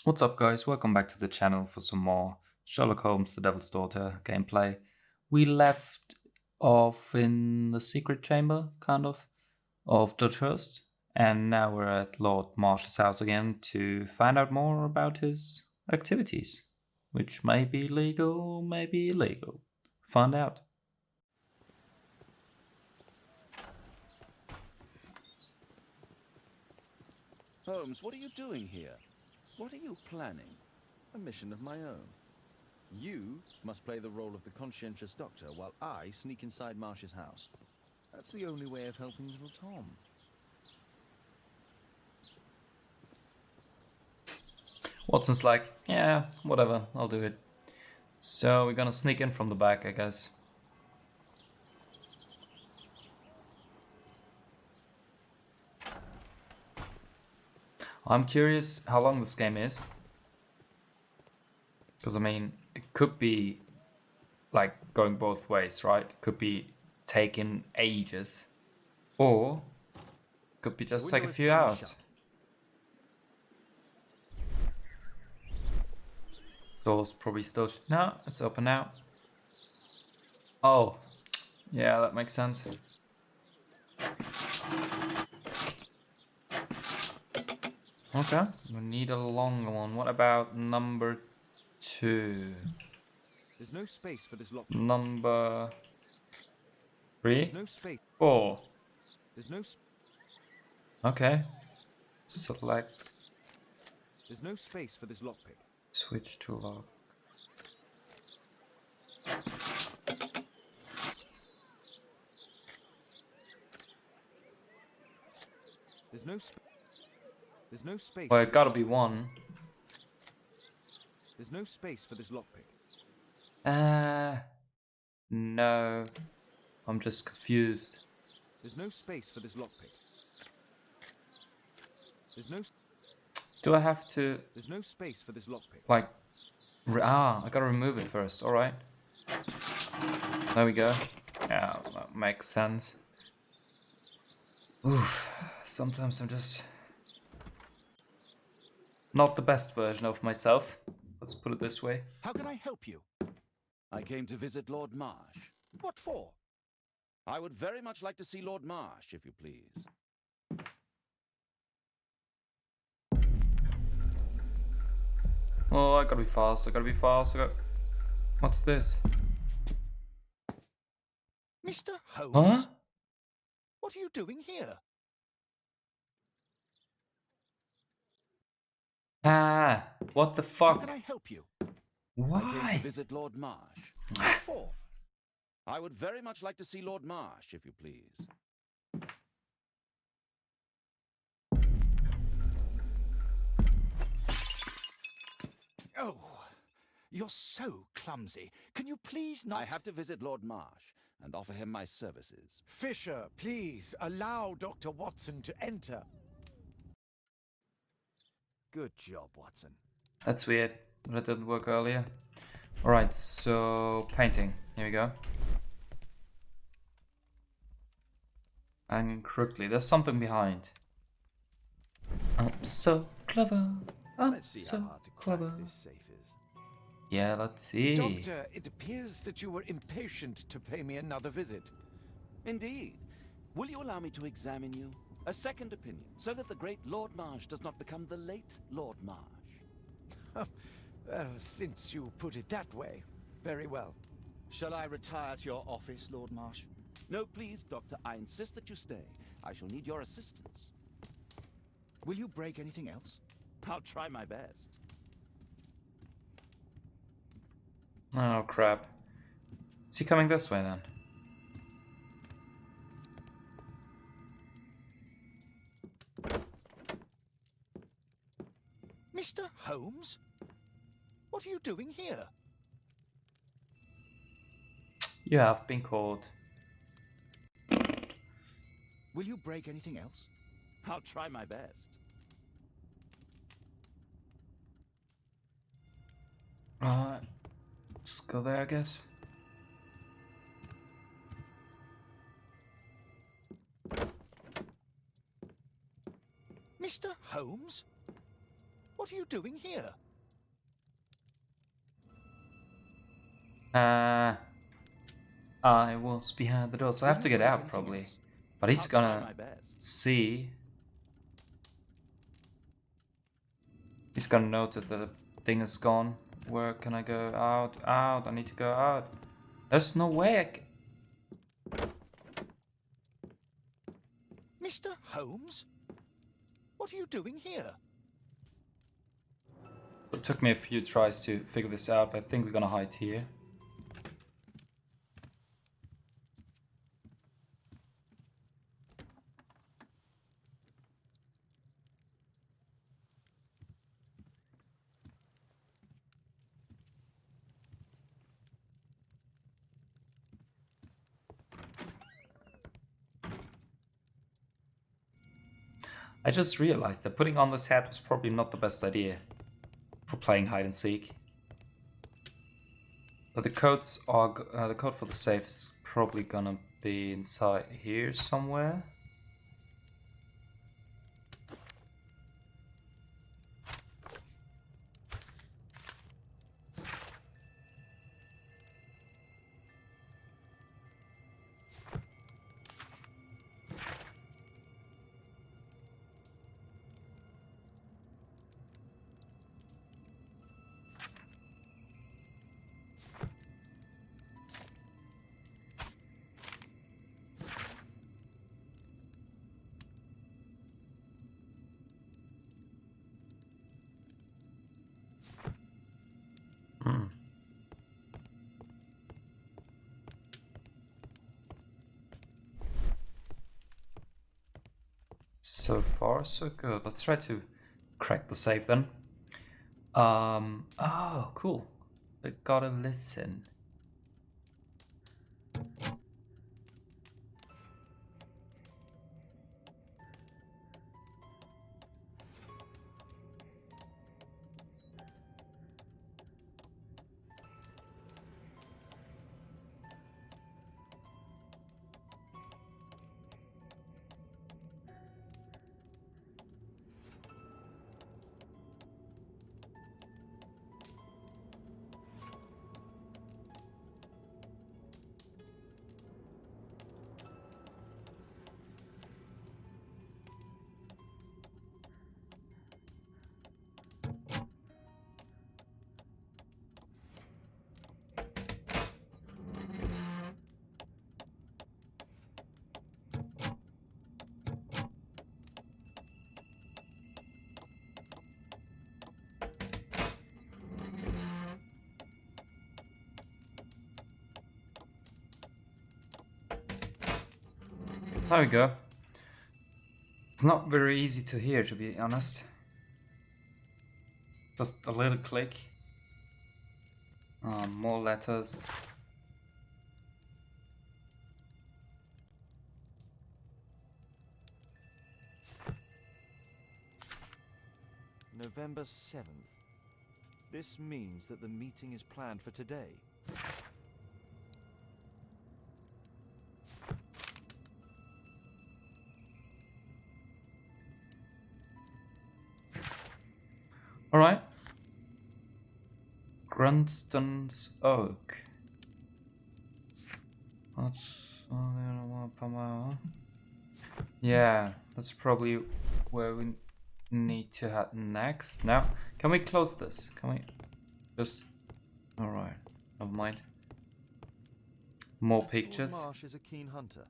What's up guys, welcome back to the channel for some more Sherlock Holmes The Devil's Daughter gameplay. We left off in the secret chamber, kind of George Hurst, and now we're at Lord Marsh's house again to find out more about his activities, which may be legal, may be illegal. Find out. Holmes, what are you doing here? What are you planning? A mission of my own. You must play the role of the conscientious doctor while I sneak inside Marsh's house. That's the only way of helping little Tom. Watson's like, yeah, whatever, I'll do it. So we're gonna sneak in from the back, I guess. I'm curious how long this game is. Because, I mean, it could be, like, going both ways, right? It could be taking ages. Or it could be just take a few hours. Door's probably still... No, it's open now. Oh, yeah, that makes sense. Okay, we need a longer one. What about number 2? There's no space for this lock. Number 3? There's no space. 4. There's no Okay. Select. There's no space for this lockpick. Switch to lock. There's no space. Well, it gotta be 1. There's no space for this lockpick. No. I'm just confused. There's no space for this lockpick. Do I have to, There's no space for this lockpick. like... I gotta remove it first, alright. There we go. Yeah, that makes sense. Oof. Sometimes I'm just... not the best version of myself. Let's put it this way. How can I help you? I came to visit Lord Marsh. What for? I would very much like to see Lord Marsh, if you please. Oh, I gotta be fast, I gotta be fast, What's this? Mr. Holmes? Huh? What are you doing here? What the How fuck? can I help you? I came Why? to visit Lord Marsh. What for? I would very much like to see Lord Marsh, if you please. Oh, you're so clumsy. Can you please not... I have to visit Lord Marsh and offer him my services. Fisher, please allow Dr. Watson to enter. Good job, Watson. That's weird. That didn't work earlier. Alright, so painting. Here we go. And quickly, there's something behind. I'm so clever. I'm Let's see so how hard to crack clever. this safe is. Yeah, let's see. Doctor, it appears that you were impatient to pay me another visit. Indeed. Will you allow me to examine you? A second opinion, so that the great Lord Marsh does not become the late Lord Marsh. Well, since you put it that way, very well. Shall I retire to your office, Lord Marsh? No, please, Doctor. I insist that you stay. I shall need your assistance. Will you break anything else? I'll try my best. Oh crap. Is he coming this way then? Mr. Holmes? What are you doing here? You have been called. Will you break anything else? I'll try my best. Right. Let's go there, I guess. Mr. Holmes? What are you doing here? I was behind the door, so I have to get out probably. But he's I'll try gonna my best. see. He's gonna notice that the thing is gone. Where can I go? Out, out. I need to go out. There's no way I can. Mr. Holmes? What are you doing here? It took me a few tries to figure this out, but I think we're gonna hide here. I just realized that putting on this hat was probably not the best idea for playing hide and seek. But the codes are the code for the safe is probably gonna be inside here somewhere. So far, so good. Let's try to crack the safe then. Oh, cool. I gotta listen. There we go. It's not very easy to hear, to be honest. Just a little click. More letters. November 7th. This means that the meeting is planned for today. Alright. Grunston's Oak. That's... Yeah, that's probably where we need to head next. Now, can we close this? Can we just... Alright, never mind. More pictures. Lord Marsh is a keen hunter.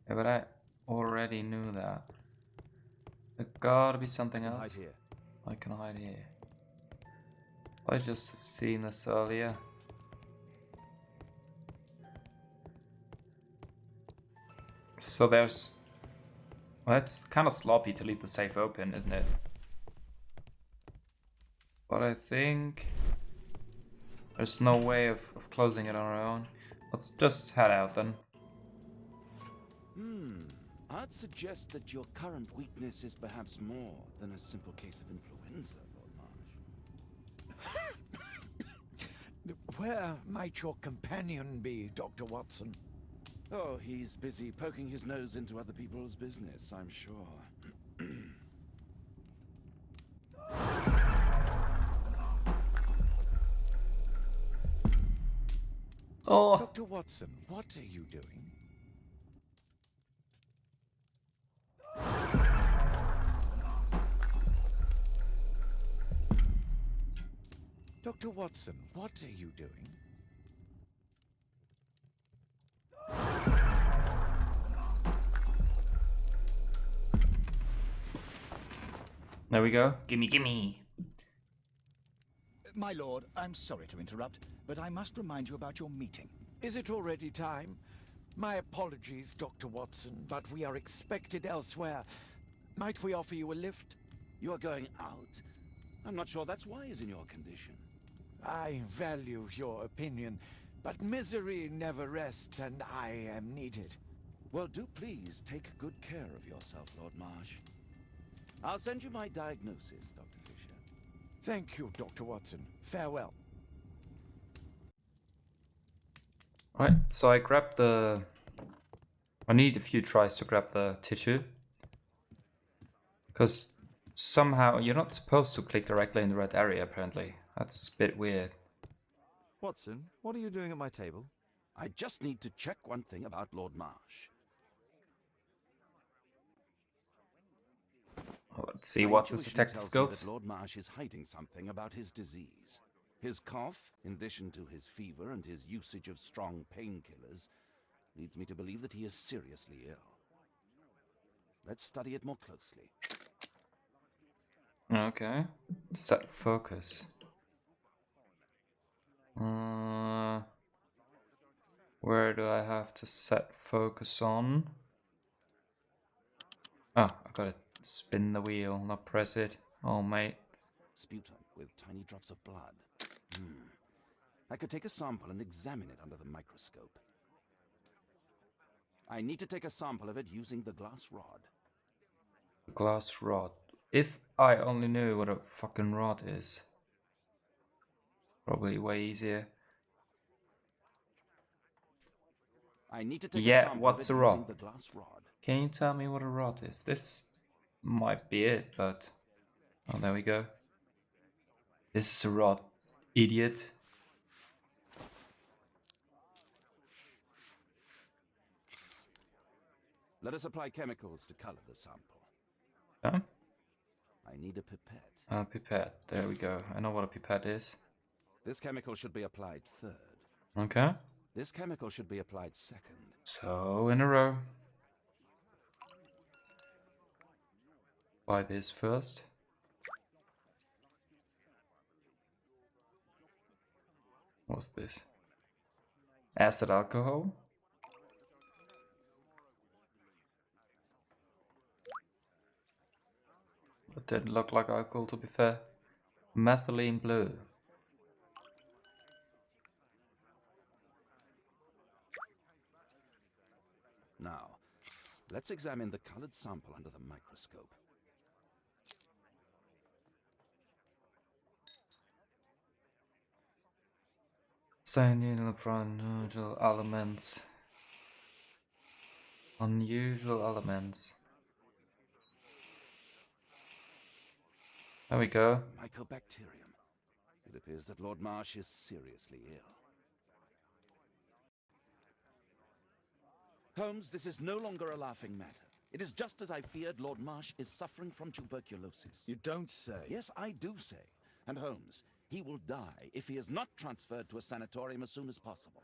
Yeah, but I already knew that. There gotta be something else. Hide here. I can hide here. I just have seen this earlier. So there's... Well, it's kind of sloppy to leave the safe open, isn't it? But I think... There's no way of closing it on our own. Let's just head out then. I'd suggest that your current weakness is perhaps more than a simple case of influenza, Lord Marsh. Where might your companion be, Dr. Watson? Oh, he's busy poking his nose into other people's business, I'm sure. Oh, Dr. Watson, what are you doing? Dr. Watson, what are you doing? there we go. Gimme, gimme. My lord, I'm sorry to interrupt, but I must remind you about your meeting. Is it already time? My apologies, Dr. Watson, but we are expected elsewhere. Might we offer you a lift? You are going out? I'm not sure that's wise in your condition. I value your opinion, but misery never rests, and I am needed. Well, do please take good care of yourself, Lord Marsh. I'll send you my diagnosis, Dr. Fisher. Thank you, Dr. Watson. Farewell. Right, so I grabbed the... I need a few tries to grab the tissue. Because somehow you're not supposed to click directly in the red area, apparently. That's a bit weird. Watson, what are you doing at my table? I just need to check one thing about Lord Marsh. Well, let's see My what's his intuition detective tells me skills. that Lord Marsh is hiding something about his disease. His cough, in addition to his fever and his usage of strong painkillers, leads me to believe that he is seriously ill. Let's study it more closely. Okay. Set focus. Where do I have to set focus on? Oh, I gotta spin the wheel, not press it. Oh, mate. Sputum with tiny drops of blood. I could take a sample and examine it under the microscope. I need to take a sample of it using the glass rod. Glass rod. If I only knew what a fucking rod is. Probably way easier. I need to take Yeah, a sample what's of a it using rod? the glass rod. Can you tell me what a rod is? This might be it, but... Oh, there we go. This is a rod, idiot. Let us apply chemicals to color the sample. Huh? I need a pipette. Pipette. There we go. I know what a pipette is. This chemical should be applied third. Okay. This chemical should be applied second. So, in a row. Apply this first. What's this? Acid alcohol? That didn't look like alcohol, to be fair. Methylene blue. Now, let's examine the colored sample under the microscope. Cyanide from unusual elements. Unusual elements. There we go. Mycobacterium. It appears that Lord Marsh is seriously ill. Holmes, this is no longer a laughing matter. It is just as I feared. Lord Marsh is suffering from tuberculosis. You don't say. Yes, I do say. And Holmes, he will die if he is not transferred to a sanatorium as soon as possible.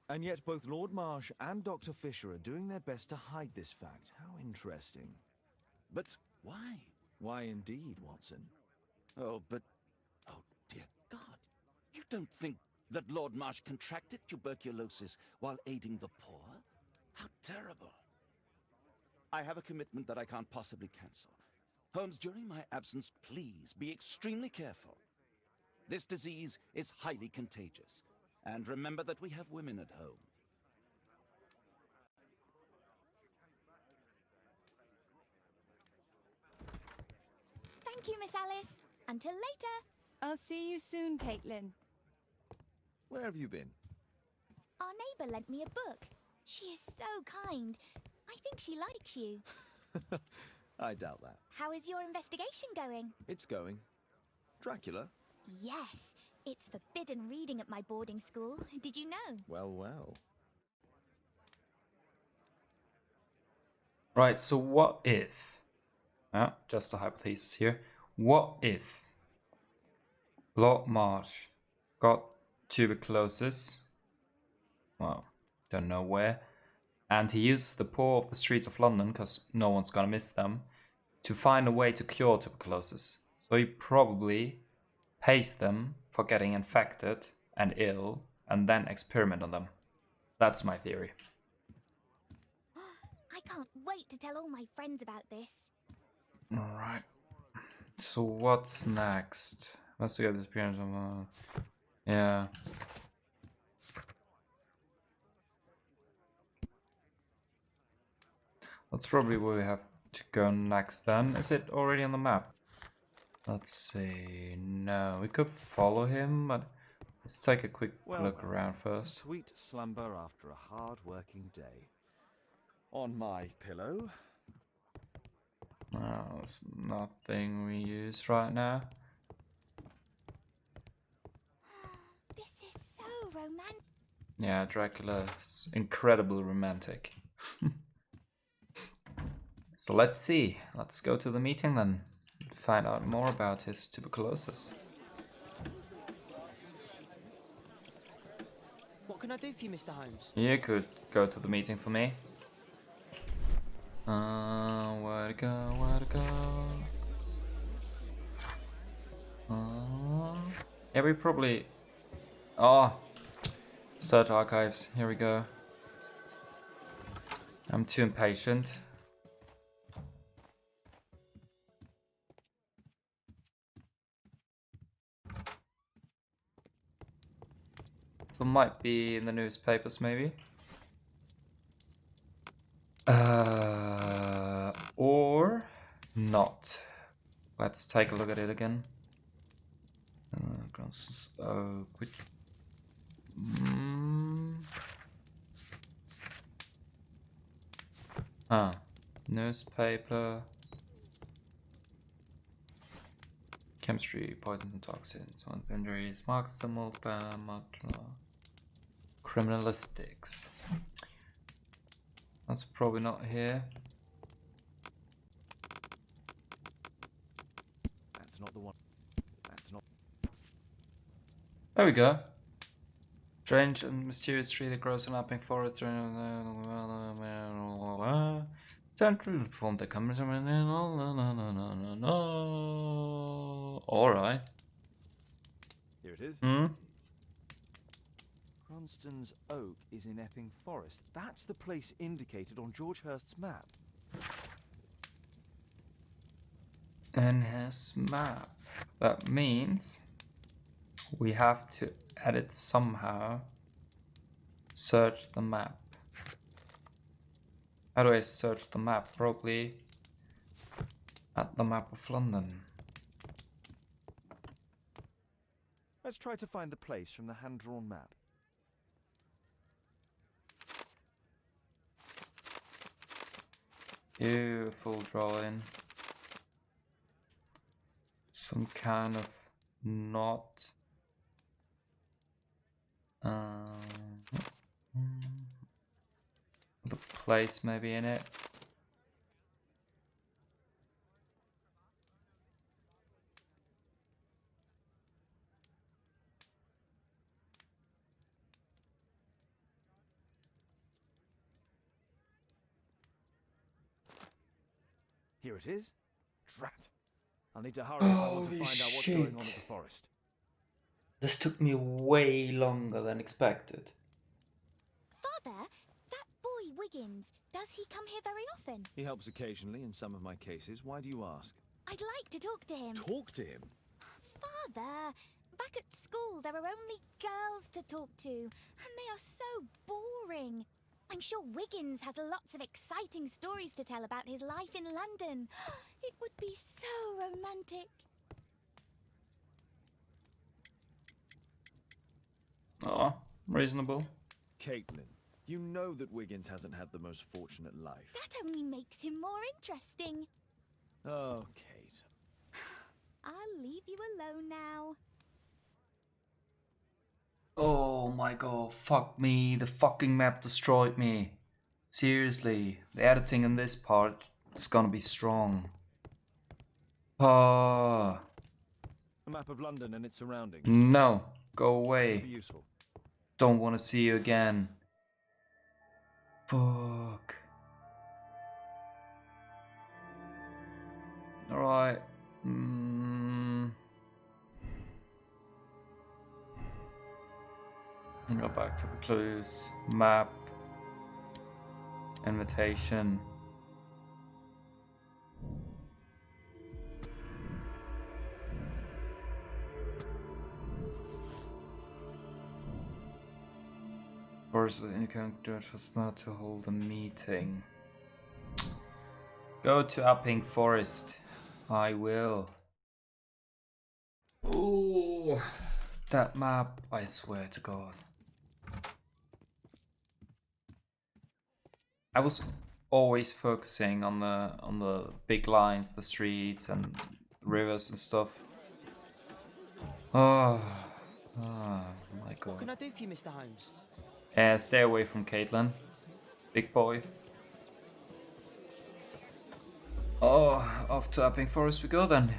And yet both Lord Marsh and Dr. Fisher are doing their best to hide this fact. How interesting. But why? Why indeed, Watson? Oh, dear God. You don't think that Lord Marsh contracted tuberculosis while aiding the poor? How terrible. I have a commitment that I can't possibly cancel. Holmes, during my absence, please be extremely careful. This disease is highly contagious. And remember that we have women at home. Thank you, Miss Alice. Until later. I'll see you soon, Caitlin. Where have you been? Our neighbour lent me a book. She is so kind. I think she likes you. I doubt that. How is your investigation going? It's going. Dracula? Yes. It's forbidden reading at my boarding school. Did you know? Well, well. Right, so what if... just a hypothesis here. What if Lord Marsh got tuberculosis? Well, don't know where. And he used the poor of the streets of London, because no one's gonna miss them, to find a way to cure tuberculosis. So he probably pays them for getting infected and ill, and then experiment on them. That's my theory. I can't wait to tell all my friends about this. Alright. So what's next? Let's get this appearance of... yeah. That's probably where we have to go next then. Is it already on the map? Let's see. No, we could follow him, but let's take a quick look around first. Sweet slumber after a hard-working day. On my pillow. No, there's nothing we use right now. This is so romantic. Yeah, Dracula's incredibly romantic. So let's see. Let's go to the meeting then. Find out more about his tuberculosis. What can I do for you, Mr. Holmes? You could go to the meeting for me. Where to go, where to go? Yeah, we probably... Oh! Search archives, here we go. I'm too impatient. It might be in the newspapers, maybe. Or not. Let's take a look at it again. Which... newspaper. Chemistry, poisons and toxins, one's injuries, marks the criminalistics. That's probably not here. That's not the one. That's not. There we go. Strange and mysterious tree that grows in upping forests. Central form that comes. Alright. Here it is. Cronston's Oak is in Epping Forest. That's the place indicated on George Hurst's map. And his map. That means we have to edit somehow. Search the map. How do I search the map? Probably at the map of London. Let's try to find the place from the hand-drawn map. Beautiful drawing. Some kind of knot. The place maybe in it. Here it is. Drat. I'll need to hurry if I want to find out what's going on at the forest. This took me way longer than expected. Father, that boy Wiggins, does he come here very often? He helps occasionally in some of my cases. Why do you ask? I'd like to talk to him. Talk to him? Father, back at school there are only girls to talk to, and they are so boring. I'm sure Wiggins has lots of exciting stories to tell about his life in London. It would be so romantic. Oh, reasonable. Caitlin, you know that Wiggins hasn't had the most fortunate life. That only makes him more interesting. Oh, Kate. I'll leave you alone now. Oh my god, fuck me, the fucking map destroyed me. Seriously, the editing in this part is gonna be strong. Oh, A map of London and its surroundings. no, go Be away. useful. Don't wanna see you again. Fuck. Alright. Go back to the clues. Map. Invitation. First, with indicating George was about to hold a meeting. Go to Upping Forest. I will. Ooh, that map! I swear to God. I was always focusing on the big lines, the streets and rivers and stuff. Oh my What God. can I do for you, Mr. Holmes? Stay away from Caitlin, big boy. Oh, off to Upping Forest we go then.